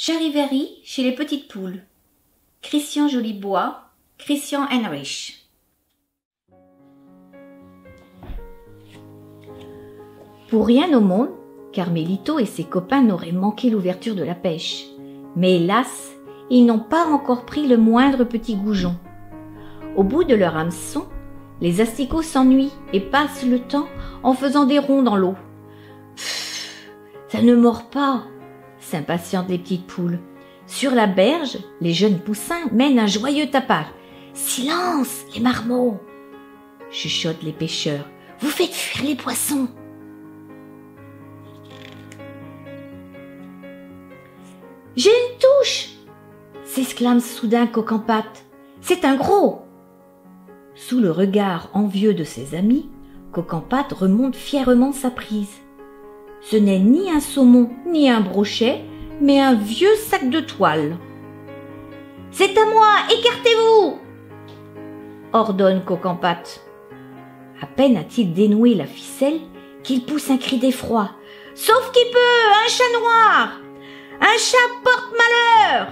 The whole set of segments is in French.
Charivari chez les petites poules. Christian Jolibois, Christian Heinrich. Pour rien au monde, Carmelito et ses copains n'auraient manqué l'ouverture de la pêche. Mais hélas, ils n'ont pas encore pris le moindre petit goujon. Au bout de leur hameçon, les asticots s'ennuient et passent le temps en faisant des ronds dans l'eau. Ça ne mord pas, s'impatientent les petites poules. Sur la berge, les jeunes poussins mènent un joyeux tapage. « Silence, les marmots !» chuchotent les pêcheurs. « Vous faites fuir les poissons !» « J'ai une touche !» s'exclame soudain Coq en pâte. « C'est un gros !» Sous le regard envieux de ses amis, Coq en pâte remonte fièrement sa prise. Ce n'est ni un saumon ni un brochet, mais un vieux sac de toile. « C'est à moi, écartez-vous !» ordonne Coq en pâte. À peine a-t-il dénoué la ficelle qu'il pousse un cri d'effroi. « Sauf qui peut, un chat noir ! Un chat porte malheur !»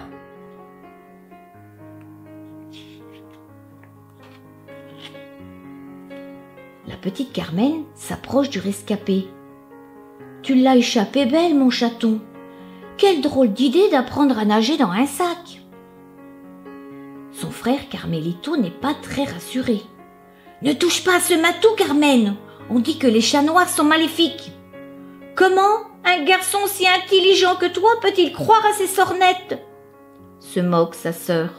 La petite Carmen s'approche du rescapé. « Tu l'as échappé belle, mon chaton. Quelle drôle d'idée d'apprendre à nager dans un sac !» Son frère Carmelito n'est pas très rassuré. « Ne touche pas à ce matou, Carmen. On dit que les chats noirs sont maléfiques. » « Comment un garçon si intelligent que toi peut-il croire à ces sornettes ?» se moque sa sœur.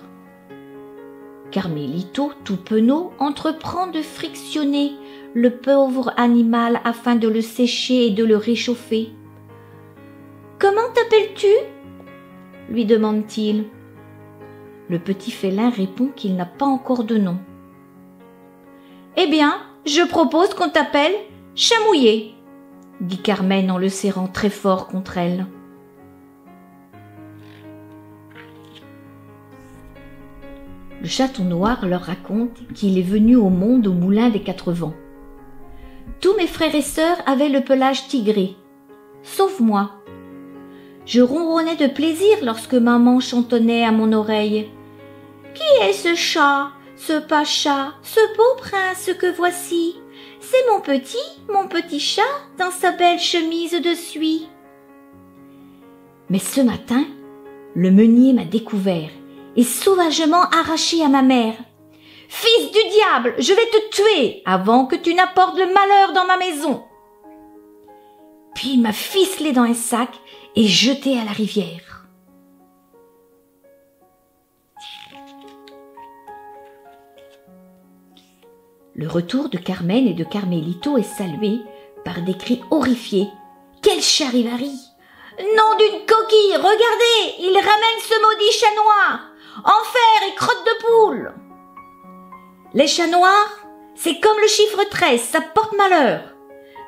Carmelito, tout penaud, entreprend de frictionner le pauvre animal afin de le sécher et de le réchauffer. « Comment t'appelles-tu » lui demande-t-il. Le petit félin répond qu'il n'a pas encore de nom. « Eh bien, je propose qu'on t'appelle Chamouillé » dit Carmen en le serrant très fort contre elle. Le chaton noir leur raconte qu'il est venu au monde au moulin des 4 vents. Tous mes frères et sœurs avaient le pelage tigré, sauf moi. Je ronronnais de plaisir lorsque maman chantonnait à mon oreille. « Qui est ce chat, ce pacha, ce beau prince que voici ? C'est mon petit chat dans sa belle chemise de suie. » Mais ce matin, le meunier m'a découvert et sauvagement arraché à ma mère. « Fils du diable, je vais te tuer avant que tu n'apportes le malheur dans ma maison. » Puis il m'a ficelé dans un sac et jeté à la rivière. Le retour de Carmen et de Carmelito est salué par des cris horrifiés. « Quel charivari ! Nom d'une coquille, regardez, il ramène ce maudit chat noir! Enfer et crotte de poule !» Les chats noirs, c'est comme le chiffre 13, ça porte malheur.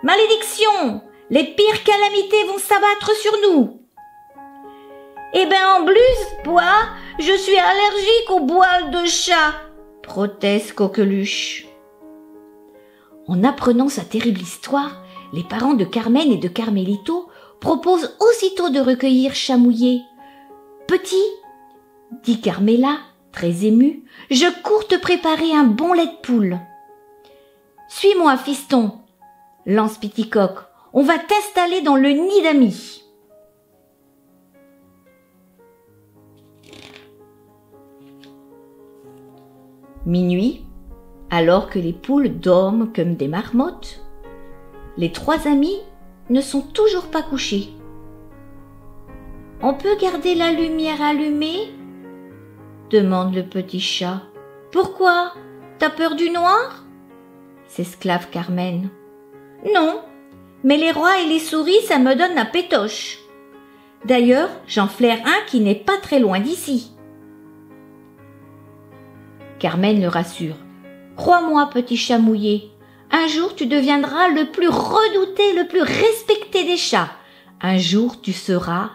Malédiction, les pires calamités vont s'abattre sur nous. Eh ben en plus, bois, je suis allergique aux poils de chat, proteste Coqueluche. En apprenant sa terrible histoire, les parents de Carmen et de Carmelito proposent aussitôt de recueillir Chamouillé. « Petit, » dit Carmela, très émue, « je cours te préparer un bon lait de poule. »« Suis-moi, fiston, » lance Piticoque, « on va t'installer dans le nid d'amis. » Minuit, alors que les poules dorment comme des marmottes, les 3 amis ne sont toujours pas couchés. « On peut garder la lumière allumée ?» demande le petit chat. « Pourquoi? T'as peur du noir ?» s'esclave Carmen. « Non, mais les rats et les souris, ça me donne la pétoche. D'ailleurs, j'en flaire un qui n'est pas très loin d'ici. » Carmen le rassure. « Crois-moi, petit chat mouillé, un jour tu deviendras le plus redouté, le plus respecté des chats. Un jour tu seras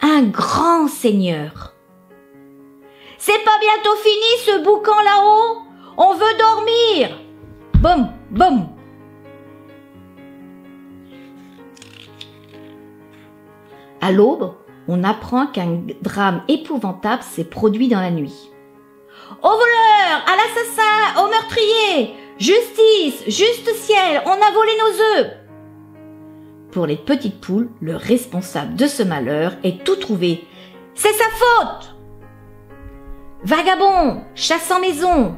un grand seigneur. »« C'est pas bientôt fini ce boucan là-haut? On veut dormir !» Boum, boum. À l'aube, on apprend qu'un drame épouvantable s'est produit dans la nuit. « Au voleur, à l'assassin, au meurtrier! Justice, juste ciel, on a volé nos œufs !» Pour les petites poules, le responsable de ce malheur est tout trouvé. C'est sa faute! Vagabond, chasse en maison,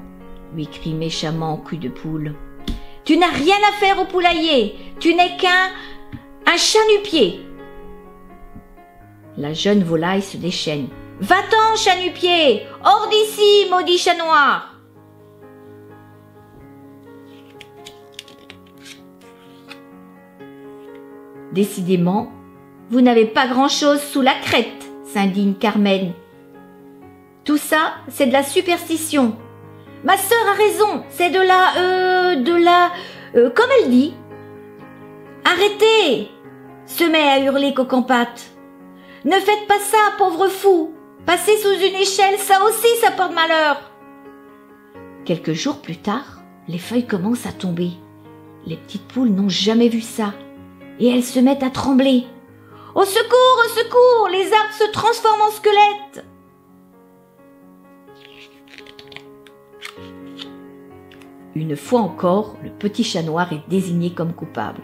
lui crie méchamment Cul de Poule. Tu n'as rien à faire au poulailler, tu n'es qu'un chat-nu-pied. La jeune volaille se déchaîne. Va-t'en, chat-nu-pied, hors d'ici, maudit chat noir. Décidément, vous n'avez pas grand-chose sous la crête, s'indigne Carmen. Tout ça, c'est de la superstition. Ma sœur a raison, c'est comme elle dit. Arrêtez, se met à hurler Coq-en-Pâte. Ne faites pas ça, pauvre fou. Passer sous une échelle, ça aussi, ça porte malheur. Quelques jours plus tard, les feuilles commencent à tomber. Les petites poules n'ont jamais vu ça. Et elles se mettent à trembler. Au secours, au secours, les arbres se transforment en squelettes. Une fois encore, le petit chat noir est désigné comme coupable.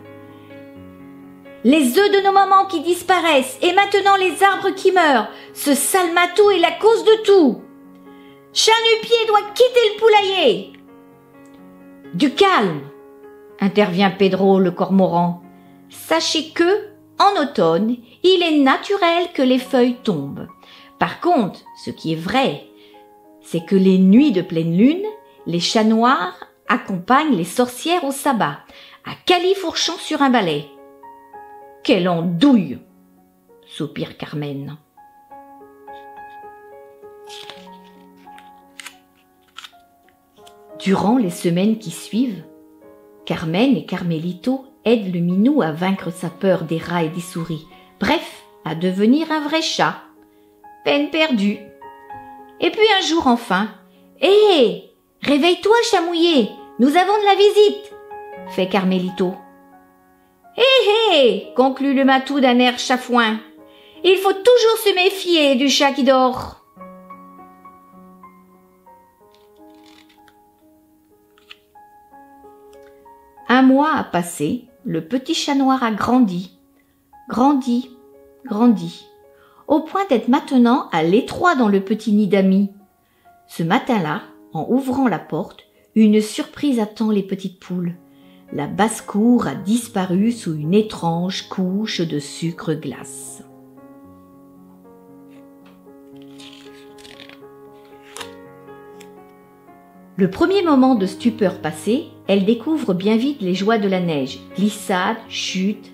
Les œufs de nos mamans qui disparaissent et maintenant les arbres qui meurent. Ce sale matou est la cause de tout. Chat-nu-pied doit quitter le poulailler. Du calme, intervient Pedro le cormoran. Sachez que, en automne, il est naturel que les feuilles tombent. Par contre, ce qui est vrai, c'est que les nuits de pleine lune, les chats noirs accompagnent les sorcières au sabbat, à califourchon sur un balai. Quelle andouille, soupire Carmen. Durant les semaines qui suivent, Carmen et Carmelito aident le minou à vaincre sa peur des rats et des souris, bref, à devenir un vrai chat. Peine perdue. Et puis un jour enfin, « Hé, réveille-toi, chat mouillé, nous avons de la visite !» fait Carmelito. « Hé, conclut le matou d'un air chafouin, « il faut toujours se méfier du chat qui dort. » Un mois a passé, le petit chat noir a grandi, au point d'être maintenant à l'étroit dans le petit nid d'amis. Ce matin-là, en ouvrant la porte, une surprise attend les petites poules. La basse-cour a disparu sous une étrange couche de sucre glace. Le premier moment de stupeur passé, elle découvre bien vite les joies de la neige, glissade, chute,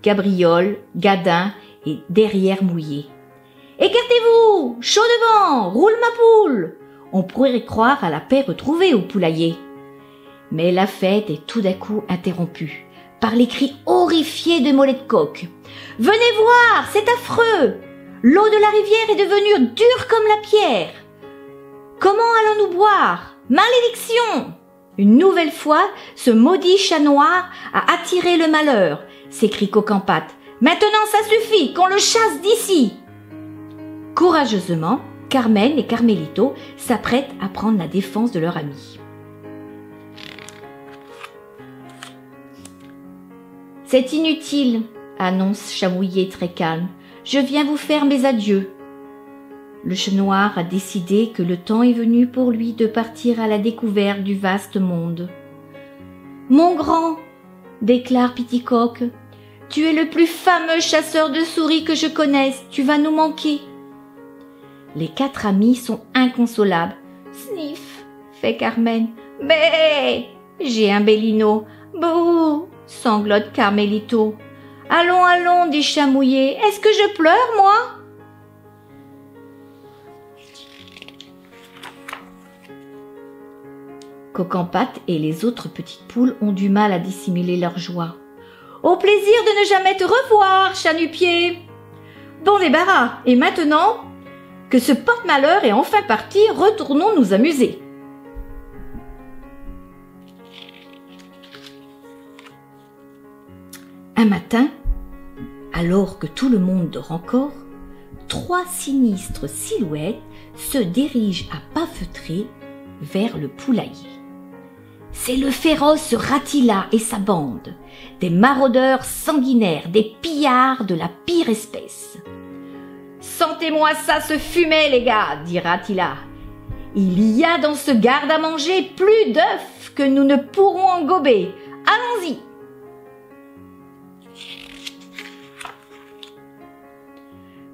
cabriole, gadin et derrière mouillé. « Écartez-vous, chaud devant, roule ma poule !» On pourrait croire à la paix retrouvée au poulailler. Mais la fête est tout d'un coup interrompue par les cris horrifiés de Mollet de Coq. « Venez voir, c'est affreux! L'eau de la rivière est devenue dure comme la pierre. Comment allons-nous boire? Malédiction! » Une nouvelle fois, ce maudit chat noir a attiré le malheur, s'écrie Coq-en-Pâte. « Maintenant ça suffit, qu'on le chasse d'ici !» Courageusement, Carmen et Carmelito s'apprêtent à prendre la défense de leur ami. « C'est inutile, annonce Chamouillé très calme. Je viens vous faire mes adieux. » Le chat noir a décidé que le temps est venu pour lui de partir à la découverte du vaste monde. « Mon grand, déclare Piticoque, tu es le plus fameux chasseur de souris que je connaisse, tu vas nous manquer. » Les quatre amis sont inconsolables. « Sniff, fait Carmen. Mais j'ai un bélino. Bouh, sanglote Carmelito. Allons, allons, dit Chamouillé. Est-ce que je pleure, moi? Coq-en-Pâte et les autres petites poules ont du mal à dissimuler leur joie. « Au plaisir de ne jamais te revoir, chat-nu-pied !» Bon débarras, et maintenant que ce porte-malheur est enfin parti, retournons nous amuser. Un matin, alors que tout le monde dort encore, 3 sinistres silhouettes se dirigent à pas feutrés vers le poulailler. C'est le féroce Rattila et sa bande, des maraudeurs sanguinaires, des pillards de la pire espèce. « Sentez-moi ça, ce fumet, les gars !» dit Rattila. « Il y a dans ce garde à manger plus d'œufs que nous ne pourrons en gober. Allons-y !»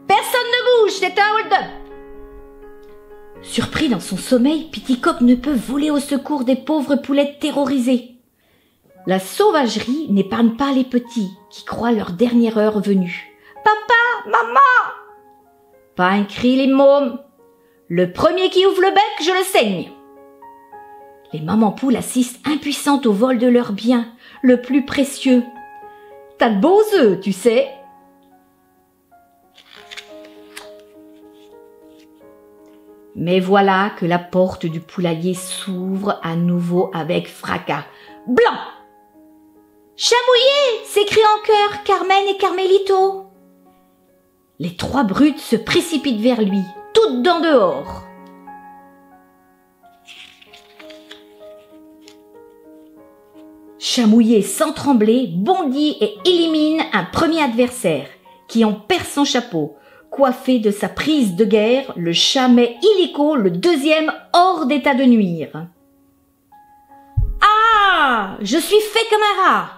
Personne ne bouge, c'est un hold-up. Surpris dans son sommeil, Piticoque ne peut voler au secours des pauvres poulettes terrorisées. La sauvagerie n'épargne pas les petits qui croient leur dernière heure venue. « Papa, maman !» Pas un cri, les mômes. Le premier qui ouvre le bec, je le saigne. Les mamans poules assistent impuissantes au vol de leurs biens, le plus précieux. T'as de beaux œufs, tu sais. Mais voilà que la porte du poulailler s'ouvre à nouveau avec fracas. Blanc! Chamouillé! S'écrient en chœur Carmen et Carmelito. Les 3 brutes se précipitent vers lui, toutes dents dehors. Chamouillé, sans trembler, bondit et élimine un premier adversaire, qui en perd son chapeau. Coiffé de sa prise de guerre, le chat met illico le 2e hors d'état de nuire. « Ah, je suis fait comme un rat !»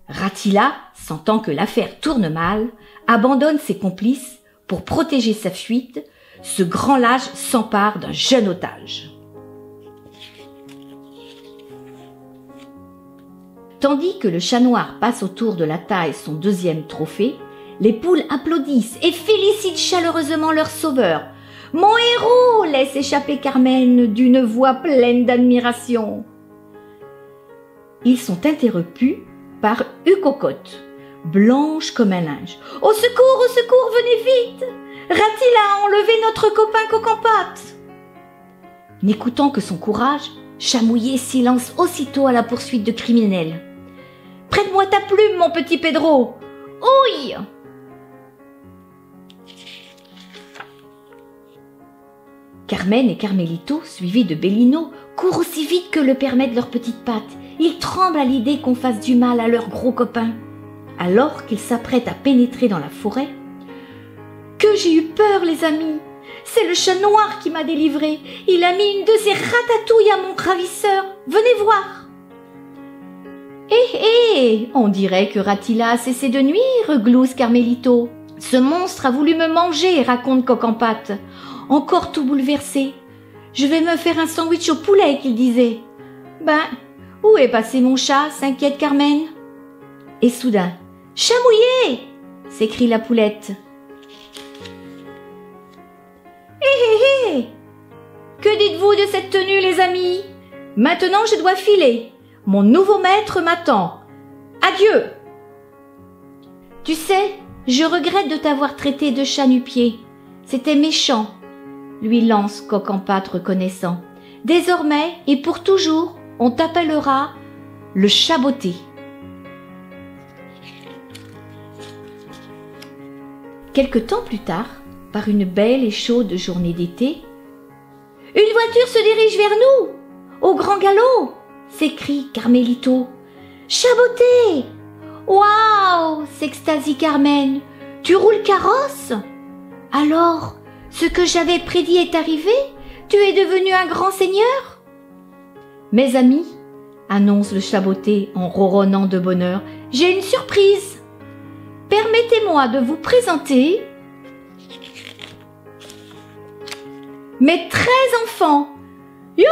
Rattila, sentant que l'affaire tourne mal, abandonne ses complices pour protéger sa fuite. Ce grand lâche s'empare d'un jeune otage. Tandis que le chat noir passe autour de la taille son 2e trophée, les poules applaudissent et félicitent chaleureusement leur sauveur. « Mon héros !» laisse échapper Carmen d'une voix pleine d'admiration. Ils sont interrompus par Ucocotte, blanche comme un linge. « Au secours, venez vite! Rattila a enlevé notre copain Coq-en-pâte !» N'écoutant que son courage, Chamouillé s'élance aussitôt à la poursuite de criminels. « Prête-moi ta plume, mon petit Pedro !»« Ouille !» Carmen et Carmelito, suivis de Bellino, courent aussi vite que le permettent leurs petites pattes. Ils tremblent à l'idée qu'on fasse du mal à leur gros copain. Alors qu'ils s'apprêtent à pénétrer dans la forêt, « Que j'ai eu peur, les amis! C'est le chat noir qui m'a délivré. Il a mis une de ses ratatouilles à mon ravisseur. Venez voir !» Eh, on dirait que Rattila a cessé de nuire, glousse Carmelito. « Ce monstre a voulu me manger, raconte Coq-en-pâte. Encore tout bouleversé. Je vais me faire un sandwich au poulet, qu'il disait. Ben, où est passé mon chat, s'inquiète Carmen. Et soudain, Chamouillé! S'écrie la poulette. Hé! Que dites-vous de cette tenue, les amis? Maintenant, je dois filer. Mon nouveau maître m'attend. Adieu! Tu sais, je regrette de t'avoir traité de chat nu-pied. C'était méchant, lui lance Coq-en-pâte reconnaissant. Désormais et pour toujours, on t'appellera le chat botté. Quelque temps plus tard, par une belle et chaude journée d'été, « Une voiture se dirige vers nous, au grand galop !» s'écrie Carmelito. « Chat botté ! Waouh !» s'extasie Carmen. « Tu roules carrosse ? Alors, ce que j'avais prédit est arrivé ? Tu es devenu un grand seigneur ?» « Mes amis, » annonce le chat botté en ronronnant de bonheur, « j'ai une surprise. Permettez-moi de vous présenter mes 13 enfants. Youpi !